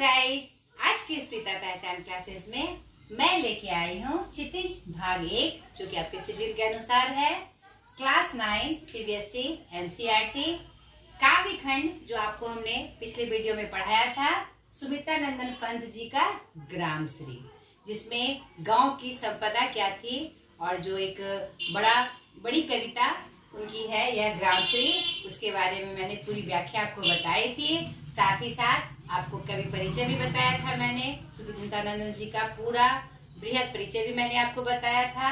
Guys, आज की स्पीता पहचान क्लासेस में मैं लेके आई हूँ क्षितिज भाग 1, जो कि आपके शेड्यूल के अनुसार है। क्लास 9 सीबीएसई एनसीईआरटी काव्य खंड, जो आपको हमने पिछले वीडियो में पढ़ाया था, सुमित्रा नंदन पंत जी का ग्रामश्री, जिसमें गांव की संपदा क्या थी और जो एक बड़ी कविता उनकी है यह ग्रामश्री, उसके बारे में मैंने पूरी व्याख्या आपको बताई थी। साथ ही साथ आपको कवि परिचय भी बताया था मैंने, सुमित्रा नंदन जी का पूरा बृहद परिचय भी मैंने आपको बताया था।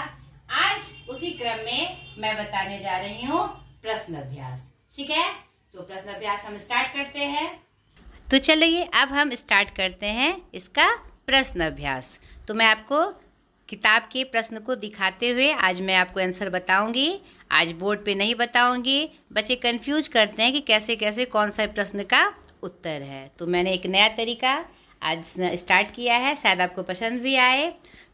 आज उसी क्रम में मैं बताने जा रही हूँ प्रश्न अभ्यास। ठीक है, तो प्रश्न अभ्यास हम स्टार्ट करते हैं। तो चलिए अब हम स्टार्ट करते हैं इसका प्रश्न अभ्यास। तो मैं आपको किताब के प्रश्न को दिखाते हुए आज मैं आपको आंसर बताऊंगी। आज बोर्ड पे नहीं बताऊंगी। बच्चे कंफ्यूज करते हैं कि कैसे कैसे कौन सा प्रश्न का उत्तर है, तो मैंने एक नया तरीका आज स्टार्ट किया है, शायद आपको पसंद भी आए।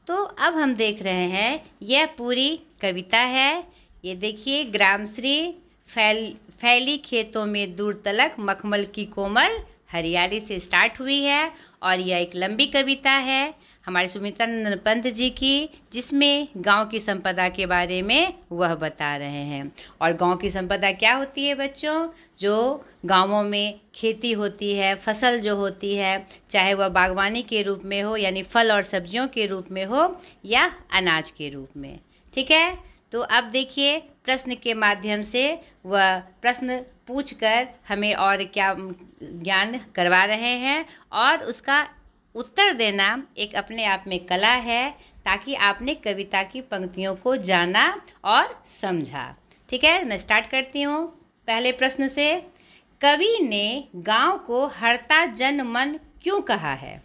तो अब हम देख रहे हैं यह पूरी कविता है। ये देखिए, ग्रामश्री फैली खेतों में दूर तलक मखमल की कोमल हरियाली से स्टार्ट हुई है, और यह एक लंबी कविता है हमारे सुमित्रा नंदन पंत जी की, जिसमें गांव की संपदा के बारे में वह बता रहे हैं। और गांव की संपदा क्या होती है बच्चों? जो गांवों में खेती होती है, फसल जो होती है, चाहे वह बागवानी के रूप में हो, यानी फल और सब्जियों के रूप में हो, या अनाज के रूप में। ठीक है, तो अब देखिए प्रश्न के माध्यम से वह प्रश्न पूछकर हमें और क्या ज्ञान करवा रहे हैं, और उसका उत्तर देना एक अपने आप में कला है, ताकि आपने कविता की पंक्तियों को जाना और समझा। ठीक है, मैं स्टार्ट करती हूँ पहले प्रश्न से। कवि ने गांव को हरता जन मन क्यों कहा है?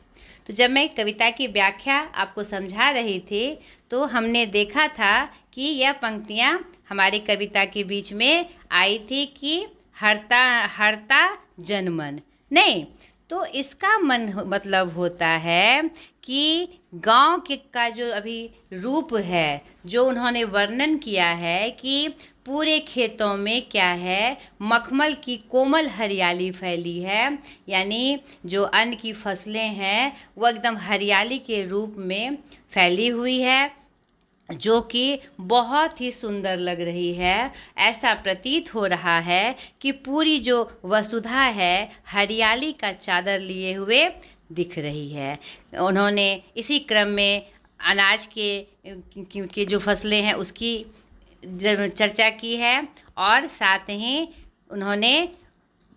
तो जब मैं कविता की व्याख्या आपको समझा रही थी, तो हमने देखा था कि यह पंक्तियाँ हमारी कविता के बीच में आई थी कि हरता जनमन नहीं, तो इसका मतलब होता है कि गांव के का जो अभी रूप है, जो उन्होंने वर्णन किया है कि पूरे खेतों में क्या है, मखमल की कोमल हरियाली फैली है, यानी जो अन्न की फसलें हैं वो एकदम हरियाली के रूप में फैली हुई है, जो कि बहुत ही सुंदर लग रही है। ऐसा प्रतीत हो रहा है कि पूरी जो वसुधा है हरियाली का चादर लिए हुए दिख रही है। उन्होंने इसी क्रम में अनाज के जो फसलें हैं उसकी चर्चा की है, और साथ ही उन्होंने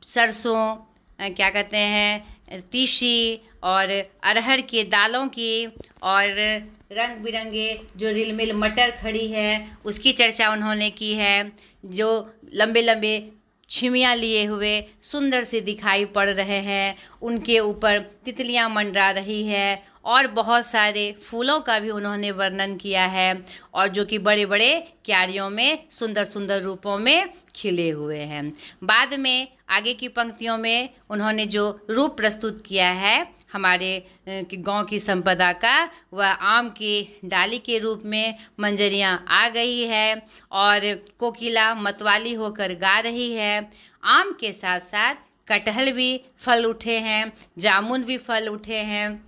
सरसों, क्या कहते हैं, तीसी और अरहर के दालों की, और रंग बिरंगे जो रिलमिल मटर खड़ी है उसकी चर्चा उन्होंने की है, जो लंबे लंबे छिमियाँ लिए हुए सुंदर से दिखाई पड़ रहे हैं, उनके ऊपर तितलियाँ मंडरा रही है, और बहुत सारे फूलों का भी उन्होंने वर्णन किया है, और जो कि बड़े बड़े क्यारियों में सुंदर सुंदर रूपों में खिले हुए हैं। बाद में आगे की पंक्तियों में उन्होंने जो रूप प्रस्तुत किया है हमारे गांव की संपदा का, वह आम की डाली के रूप में मंजरियाँ आ गई है, और कोकिला मतवाली होकर गा रही है। आम के साथ साथ कटहल भी फल उठे हैं, जामुन भी फल उठे हैं,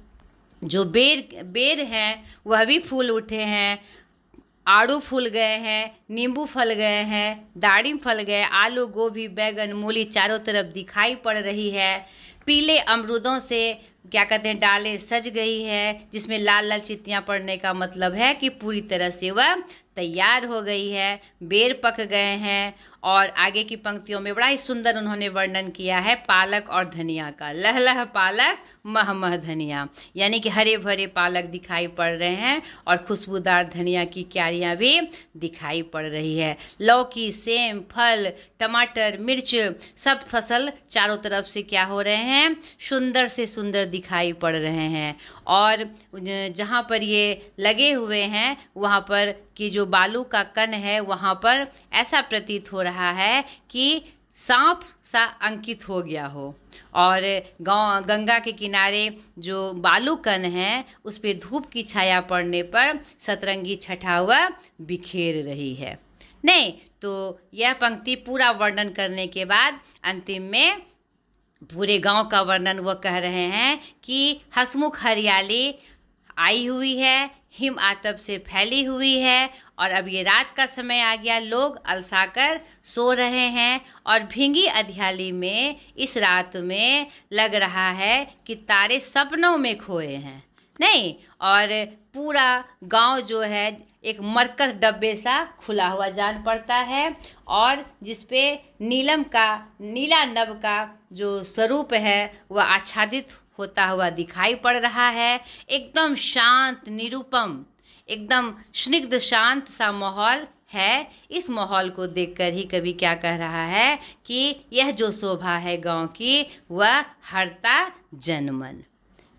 जो बेर हैं वह भी फूल उठे हैं, आड़ू फूल गए हैं, नींबू फल गए हैं, दाड़िम फल गए, आलू गोभी बैगन मूली चारों तरफ दिखाई पड़ रही है। पीले अमरूदों से क्या कहते हैं, डालें सज गई है, जिसमें लाल लाल चित्तियाँ पड़ने का मतलब है कि पूरी तरह से वह तैयार हो गई है। बेर पक गए हैं, और आगे की पंक्तियों में बड़ा ही सुंदर उन्होंने वर्णन किया है पालक और धनिया का। लह लह पालक मह मह धनिया, यानी कि हरे भरे पालक दिखाई पड़ रहे हैं, और खुशबूदार धनिया की क्यारियाँ भी दिखाई पड़ रही है। लौकी, सेम, फल, टमाटर, मिर्च, सब फसल चारों तरफ से क्या हो रहे हैं, सुंदर से सुंदर दिखाई पड़ रहे हैं। और जहाँ पर ये लगे हुए हैं वहाँ पर कि जो बालू का कण है, वहाँ पर ऐसा प्रतीत हो रहा है कि सांप सा अंकित हो गया हो, और गंगा के किनारे जो बालू कण है उस पे धूप की छाया पड़ने पर सतरंगी छटा हुआ बिखेर रही है। नहीं, तो यह पंक्ति पूरा वर्णन करने के बाद अंतिम में पूरे गांव का वर्णन वो कह रहे हैं कि हंसमुख हरियाली आई हुई है, हिम आतप से फैली हुई है, और अब ये रात का समय आ गया, लोग अलसाकर सो रहे हैं, और भींगी अधियाली में इस रात में लग रहा है कि तारे सपनों में खोए हैं, नहीं, और पूरा गांव जो है एक मरकज डब्बे सा खुला हुआ जान पड़ता है, और जिसपे नीला नभ का जो स्वरूप है वह आच्छादित होता हुआ दिखाई पड़ रहा है। एकदम शांत निरुपम, एकदम स्निग्ध शांत सा माहौल है। इस माहौल को देखकर ही कवि क्या कह रहा है कि यह जो शोभा है गांव की वह हरता जनमन।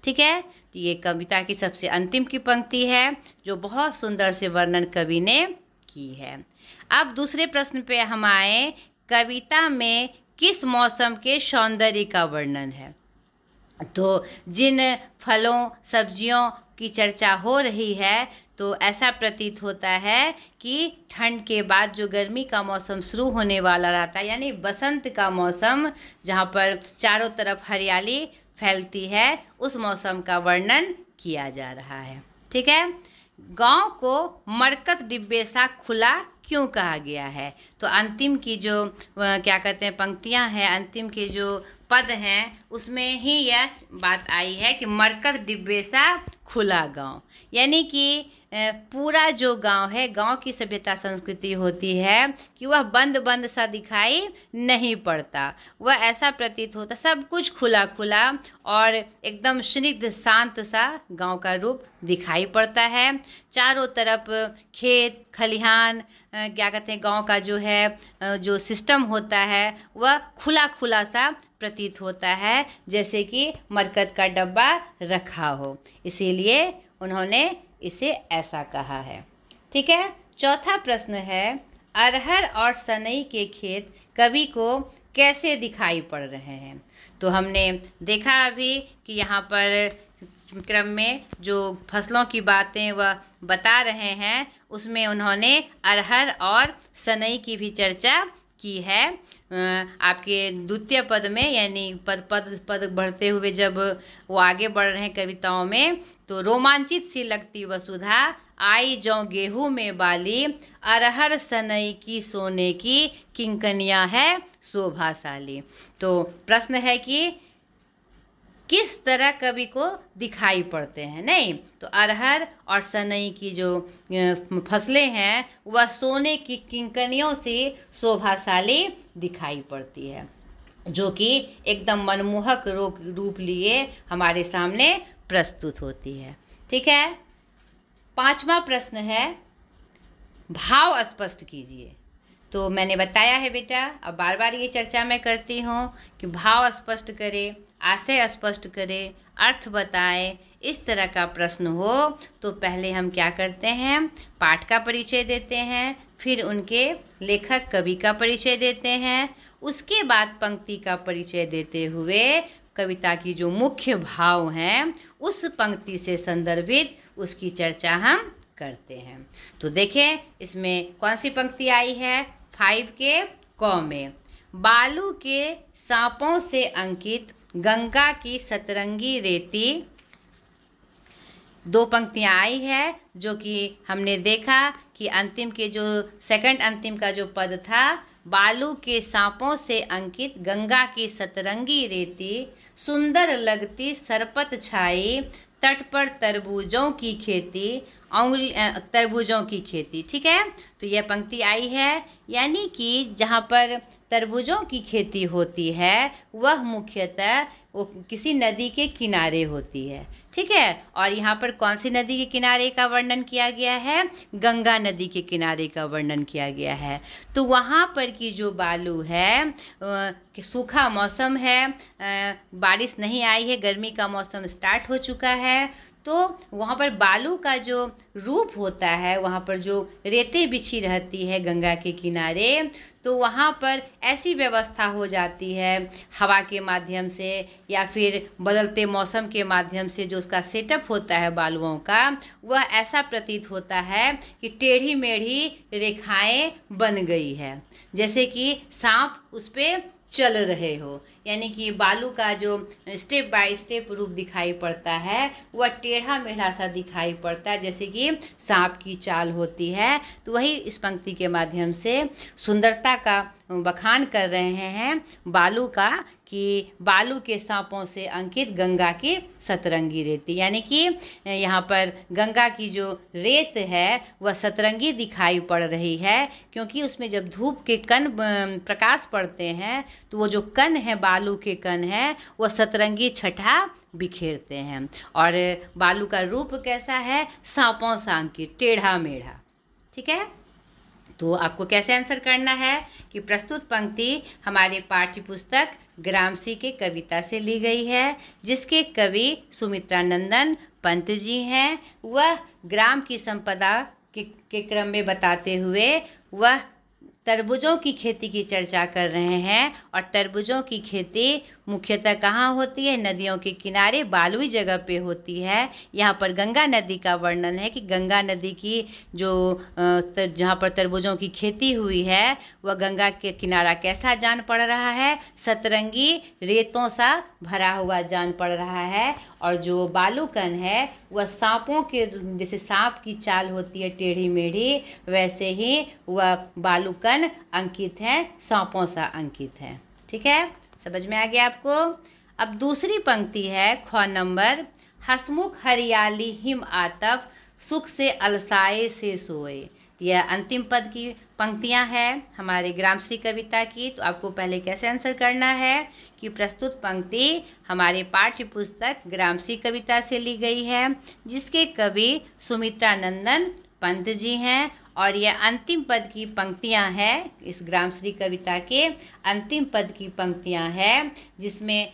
ठीक है, तो ये कविता की सबसे अंतिम की पंक्ति है जो बहुत सुंदर से वर्णन कवि ने की है। अब दूसरे प्रश्न पे हम आए, कविता में किस मौसम के सौंदर्य का वर्णन है। तो जिन फलों सब्जियों की चर्चा हो रही है तो ऐसा प्रतीत होता है कि ठंड के बाद जो गर्मी का मौसम शुरू होने वाला रहता है, यानी बसंत का मौसम, जहाँ पर चारों तरफ हरियाली फैलती है, उस मौसम का वर्णन किया जा रहा है। ठीक है, गांव को मरकत डिब्बे सा खुला क्यों कहा गया है। तो अंतिम की जो क्या कहते हैं पंक्तियां हैं, अंतिम के जो पद हैं, उसमें ही यह बात आई है कि मरकत डिब्बे सा खुला गांव, यानी कि पूरा जो गांव है, गांव की सभ्यता संस्कृति होती है कि वह बंद बंद सा दिखाई नहीं पड़ता, वह ऐसा प्रतीत होता, सब कुछ खुला खुला और एकदम स्निग्ध शांत सा गांव का रूप दिखाई पड़ता है। चारों तरफ खेत खलिहान, क्या कहते हैं, गांव का जो है जो सिस्टम होता है वह खुला खुला सा प्रतीत होता है, जैसे कि मरकत का डब्बा रखा हो, इसीलिए उन्होंने इसे ऐसा कहा है। ठीक है, चौथा प्रश्न है, अरहर और सनई के खेत कवि को कैसे दिखाई पड़ रहे हैं। तो हमने देखा अभी कि यहाँ पर क्रम में जो फसलों की बातें वह बता रहे हैं, उसमें उन्होंने अरहर और सनई की भी चर्चा की है। आपके द्वितीय पद में, यानी पद बढ़ते हुए जब वो आगे बढ़ रहे हैं कविताओं में, तो रोमांचित सी लगती वसुधा आई जौ गेहूं में बाली, अरहर सनई की सोने की किंकनियां है शोभाशाली। तो प्रश्न है कि किस तरह कवि को दिखाई पड़ते हैं, नहीं, तो अरहर और सनई की जो फसलें हैं वह सोने की किंकनियों से शोभाशाली दिखाई पड़ती है, जो कि एकदम मनमोहक रूप लिए हमारे सामने प्रस्तुत होती है। ठीक है, पांचवा प्रश्न है, भाव स्पष्ट कीजिए। तो मैंने बताया है बेटा, अब बार बार ये चर्चा मैं करती हूँ कि भाव स्पष्ट करें, आशय स्पष्ट करें, अर्थ बताएं। इस तरह का प्रश्न हो तो पहले हम क्या करते हैं, पाठ का परिचय देते हैं, फिर उनके लेखक कवि का परिचय देते हैं, उसके बाद पंक्ति का परिचय देते हुए कविता की जो मुख्य भाव हैं उस पंक्ति से संदर्भित उसकी चर्चा हम करते हैं। तो देखें इसमें कौन सी पंक्ति आई है, 5 के क में, बालू के सांपों से अंकित गंगा की सतरंगी रेती। दो पंक्तियां आई है जो कि हमने देखा कि अंतिम के जो सेकंड अंतिम का जो पद था, बालू के सांपों से अंकित गंगा की सतरंगी रेती, सुंदर लगती सरपत छाई, तट पर तरबूजों की खेती, तरबूजों की खेती। ठीक है, तो यह पंक्ति आई है, यानी कि जहाँ पर तरबूजों की खेती होती है वह मुख्यतः वो किसी नदी के किनारे होती है। ठीक है, और यहाँ पर कौन सी नदी के किनारे का वर्णन किया गया है, गंगा नदी के किनारे का वर्णन किया गया है। तो वहाँ पर की जो बालू है, सूखा मौसम है, बारिश नहीं आई है, गर्मी का मौसम स्टार्ट हो चुका है, तो वहाँ पर बालू का जो रूप होता है, वहाँ पर जो रेतें बिछी रहती है गंगा के किनारे, तो वहाँ पर ऐसी व्यवस्था हो जाती है हवा के माध्यम से या फिर बदलते मौसम के माध्यम से, जो उसका सेटअप होता है बालुओं का, वह ऐसा प्रतीत होता है कि टेढ़ी मेढ़ी रेखाएं बन गई है, जैसे कि सांप उस पर चल रहे हो, यानी कि बालू का जो स्टेप बाय स्टेप रूप दिखाई पड़ता है वह टेढ़ा मेढ़ा सा दिखाई पड़ता है, जैसे कि सांप की चाल होती है। तो वही इस पंक्ति के माध्यम से सुंदरता का बखान कर रहे हैं बालू का, कि बालू के सांपों से अंकित गंगा की सतरंगी रेती, यानी कि यहाँ पर गंगा की जो रेत है वह सतरंगी दिखाई पड़ रही है, क्योंकि उसमें जब धूप के कण प्रकाश पड़ते हैं तो वो जो कण है, बालू के कण है, वह सतरंगी छटा बिखेरते हैं। और बालू का रूप कैसा है? सांपों सा अंकित, टेढ़ा मेढ़ा। ठीक है, तो आपको कैसे आंसर करना है कि प्रस्तुत पंक्ति हमारे पाठ्य पुस्तक ग्रामसी के कविता से ली गई है, जिसके कवि सुमित्रानंदन पंत जी हैं। वह ग्राम की संपदा के क्रम में बताते हुए वह तरबूजों की खेती की चर्चा कर रहे हैं। और तरबूजों की खेती मुख्यतः कहाँ होती है? नदियों के किनारे बालुई जगह पे होती है। यहाँ पर गंगा नदी का वर्णन है कि गंगा नदी की जो जहाँ पर तरबूजों की खेती हुई है वह गंगा के किनारा कैसा जान पड़ रहा है? सतरंगी रेतों सा भरा हुआ जान पड़ रहा है। और जो बालूकण है वह सांपों के, जैसे सांप की चाल होती है टेढ़ी मेढ़ी, वैसे ही वह बालूकण अंकित है, सांपों सा अंकित है। ठीक है, समझ में आ गया आपको? अब दूसरी पंक्ति है ख नंबर, हसमुख हरियाली हिम आतप सुख से अलसाए से सोए। यह अंतिम पद की पंक्तियां हैं हमारे ग्रामश्री कविता की। तो आपको पहले कैसे आंसर करना है कि प्रस्तुत पंक्ति हमारे पाठ्य पुस्तक ग्रामश्री कविता से ली गई है, जिसके कवि सुमित्रानंदन पंत जी हैं। और यह अंतिम पद की पंक्तियां हैं, इस ग्रामश्री कविता के अंतिम पद की पंक्तियां हैं, जिसमें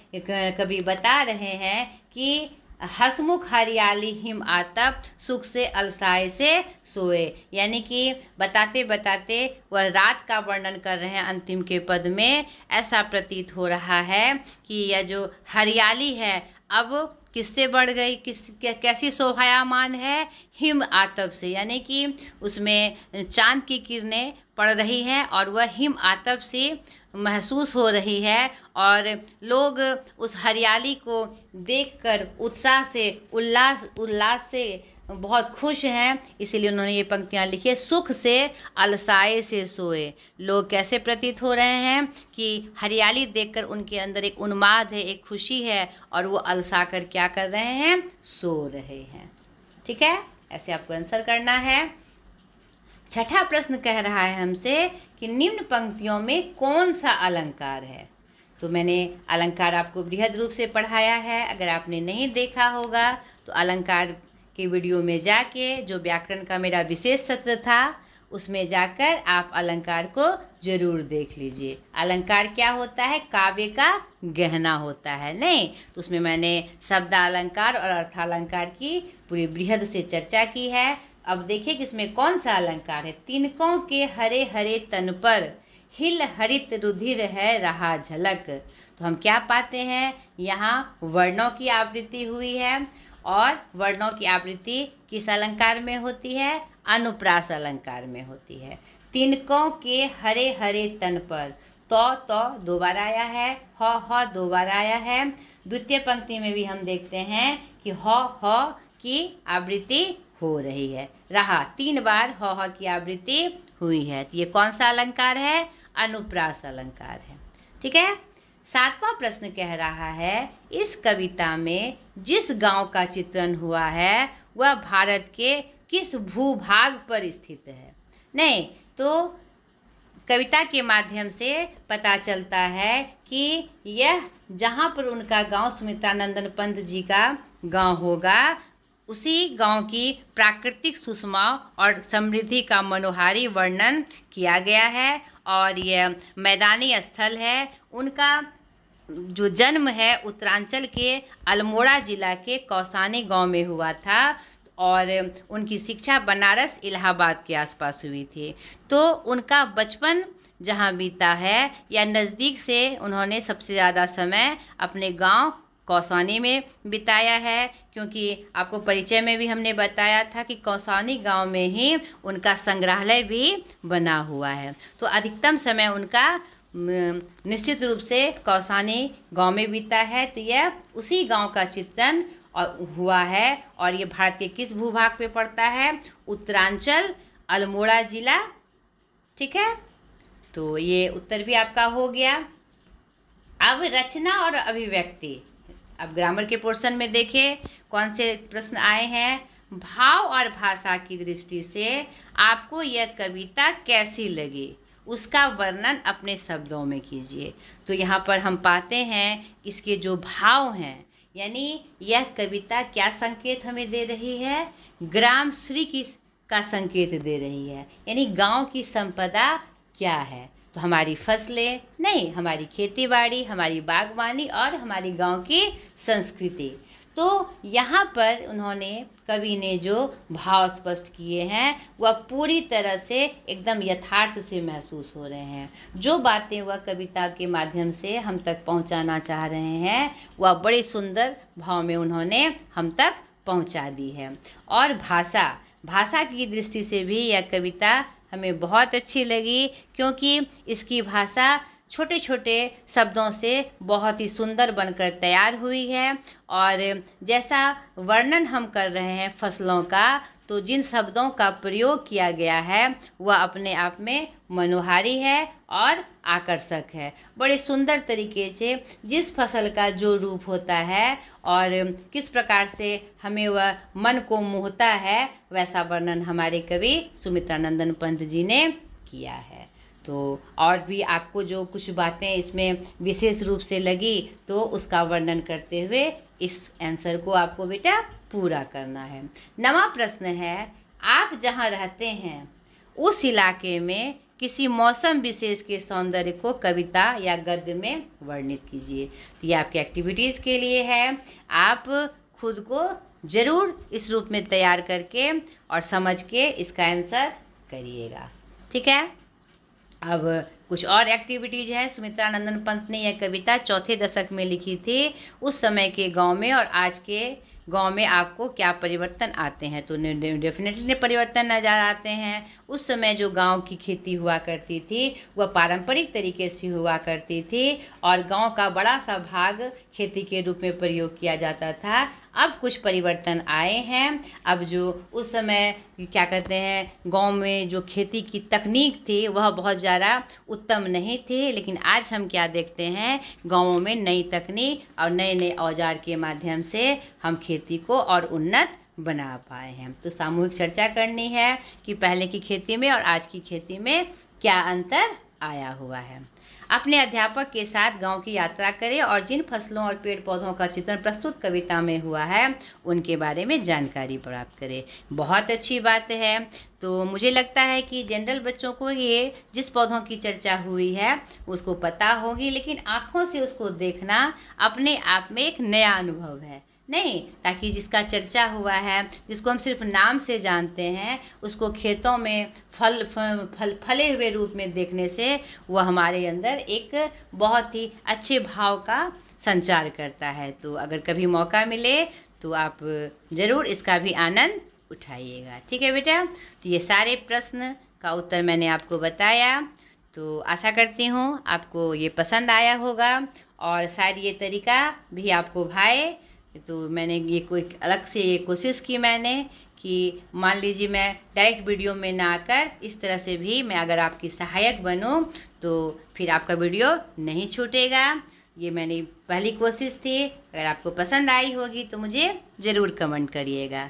कवि बता रहे हैं कि हसमुख हरियाली हिम आतप सुख से अलसाए से सोए, यानी कि बताते बताते वह रात का वर्णन कर रहे हैं। अंतिम के पद में ऐसा प्रतीत हो रहा है कि यह जो हरियाली है अब किससे बढ़ गई, कैसी शोभायमान है? हिम आतप से, यानी कि उसमें चांद की किरणें पड़ रही हैं और वह हिम आतप से महसूस हो रही है। और लोग उस हरियाली को देखकर उत्साह से, उल्लास से बहुत खुश हैं। इसीलिए उन्होंने ये पंक्तियाँ लिखी है, सुख से अलसाए से सोए। लोग कैसे प्रतीत हो रहे हैं कि हरियाली देखकर उनके अंदर एक उन्माद है, एक खुशी है, और वो अलसा कर क्या कर रहे हैं? सो रहे हैं। ठीक है, ऐसे आपको आंसर करना है। छठा प्रश्न कह रहा है हमसे कि निम्न पंक्तियों में कौन सा अलंकार है? तो मैंने अलंकार आपको बृहद रूप से पढ़ाया है। अगर आपने नहीं देखा होगा तो अलंकार के वीडियो में जाके, जो व्याकरण का मेरा विशेष सत्र था, उसमें जाकर आप अलंकार को जरूर देख लीजिए। अलंकार क्या होता है? काव्य का गहना होता है, नहीं? तो उसमें मैंने शब्दालंकार और अर्थालंकार की पूरी बृहद से चर्चा की है। अब देखिए कि इसमें कौन सा अलंकार है। तिनकों के हरे हरे तन पर हिल हरित रुधिर है रहा झलक। तो हम क्या पाते हैं? यहाँ वर्णों की आवृत्ति हुई है, और वर्णों की आवृत्ति किस अलंकार में होती है? अनुप्रास अलंकार में होती है। तिनकों के हरे हरे तन पर, तो दो बार आया है, ह दो बार आया है। द्वितीय पंक्ति में भी हम देखते हैं कि ह की आवृत्ति हो रही है। रहा, 3 बार ह की आवृत्ति हुई है। तो ये कौन सा अलंकार है? अनुप्रास अलंकार है। ठीक है, 7वां प्रश्न कह रहा है, इस कविता में जिस गांव का चित्रण हुआ है वह भारत के किस भूभाग पर स्थित है? नहीं, तो कविता के माध्यम से पता चलता है कि यह जहाँ पर उनका गांव सुमित्रानंदन पंत जी का गांव होगा, उसी गांव की प्राकृतिक सुषमा और समृद्धि का मनोहारी वर्णन किया गया है। और यह मैदानी स्थल है। उनका जो जन्म है उत्तरांचल के अल्मोड़ा जिला के कौसानी गांव में हुआ था, और उनकी शिक्षा बनारस इलाहाबाद के आसपास हुई थी। तो उनका बचपन जहां बीता है, या नज़दीक से उन्होंने सबसे ज़्यादा समय अपने गांव कौसानी में बिताया है, क्योंकि आपको परिचय में भी हमने बताया था कि कौसानी गांव में ही उनका संग्रहालय भी बना हुआ है। तो अधिकतम समय उनका निश्चित रूप से कौसानी गांव में बीता है, तो यह उसी गांव का चित्रण और हुआ है। और ये भारत के किस भूभाग पे पड़ता है? उत्तरांचल, अल्मोड़ा जिला। ठीक है, तो ये उत्तर भी आपका हो गया। अब रचना और अभिव्यक्ति, अब ग्रामर के पोर्शन में देखिए कौन से प्रश्न आए हैं। भाव और भाषा की दृष्टि से आपको यह कविता कैसी लगी, उसका वर्णन अपने शब्दों में कीजिए। तो यहाँ पर हम पाते हैं इसके जो भाव हैं, यानी यह कविता क्या संकेत हमें दे रही है? ग्राम श्री का संकेत दे रही है, यानी गांव की संपदा क्या है? तो हमारी फसलें नहीं, हमारी खेती बाड़ी, हमारी बागवानी और हमारी गांव की संस्कृति। तो यहाँ पर उन्होंने, कवि ने जो भाव स्पष्ट किए हैं वह पूरी तरह से एकदम यथार्थ से महसूस हो रहे हैं। जो बातें वह कविता के माध्यम से हम तक पहुँचाना चाह रहे हैं वह बड़े सुंदर भाव में उन्होंने हम तक पहुँचा दी है। और भाषा की दृष्टि से भी यह कविता हमें बहुत अच्छी लगी, क्योंकि इसकी भाषा छोटे छोटे शब्दों से बहुत ही सुंदर बनकर तैयार हुई है। और जैसा वर्णन हम कर रहे हैं फसलों का, तो जिन शब्दों का प्रयोग किया गया है वह अपने आप में मनोहारी है और आकर्षक है। बड़े सुंदर तरीके से जिस फसल का जो रूप होता है और किस प्रकार से हमें वह मन को मोहता है, वैसा वर्णन हमारे कवि सुमित्रानंदन पंत जी ने किया है। तो और भी आपको जो कुछ बातें इसमें विशेष रूप से लगी तो उसका वर्णन करते हुए इस आंसर को आपको बेटा पूरा करना है। 9वां प्रश्न है, आप जहां रहते हैं उस इलाके में किसी मौसम विशेष के सौंदर्य को कविता या गद्य में वर्णित कीजिए। तो ये आपकी एक्टिविटीज़ के लिए है, आप खुद को ज़रूर इस रूप में तैयार करके और समझ के इसका आंसर करिएगा। ठीक है, अब कुछ और एक्टिविटीज़ है। सुमित्रानंदन पंत ने यह कविता चौथे दशक में लिखी थी। उस समय के गांव में और आज के गांव में आपको क्या परिवर्तन आते हैं? तो डेफिनेटली परिवर्तन नज़र आते हैं। उस समय जो गांव की खेती हुआ करती थी वह पारंपरिक तरीके से हुआ करती थी और गांव का बड़ा सा भाग खेती के रूप में प्रयोग किया जाता था। अब कुछ परिवर्तन आए हैं। अब जो उस समय क्या कहते हैं, गांव में जो खेती की तकनीक थी वह बहुत ज़्यादा उत्तम नहीं थी, लेकिन आज हम क्या देखते हैं, गांवों में नई तकनीक और नए नए औजार के माध्यम से हम खेती को और उन्नत बना पाए हैं। तो सामूहिक चर्चा करनी है कि पहले की खेती में और आज की खेती में क्या अंतर आया हुआ है। अपने अध्यापक के साथ गांव की यात्रा करें और जिन फसलों और पेड़ पौधों का चित्रण प्रस्तुत कविता में हुआ है उनके बारे में जानकारी प्राप्त करें। बहुत अच्छी बात है। तो मुझे लगता है कि जनरल बच्चों को ये जिस पौधों की चर्चा हुई है उसको पता होगी, लेकिन आँखों से उसको देखना अपने आप में एक नया अनुभव है नहीं, ताकि जिसका चर्चा हुआ है, जिसको हम सिर्फ नाम से जानते हैं, उसको खेतों में फले हुए रूप में देखने से वह हमारे अंदर एक बहुत ही अच्छे भाव का संचार करता है। तो अगर कभी मौका मिले तो आप ज़रूर इसका भी आनंद उठाइएगा। ठीक है बेटा, तो ये सारे प्रश्न का उत्तर मैंने आपको बताया। तो आशा करती हूँ आपको ये पसंद आया होगा और शायद ये तरीका भी आपको भाए। तो मैंने ये कोई अलग से ये कोशिश की मैंने कि मान लीजिए मैं डायरेक्ट वीडियो में ना आकर इस तरह से भी मैं अगर आपकी सहायक बनूं तो फिर आपका वीडियो नहीं छूटेगा। ये मेरी पहली कोशिश थी। अगर आपको पसंद आई होगी तो मुझे ज़रूर कमेंट करिएगा।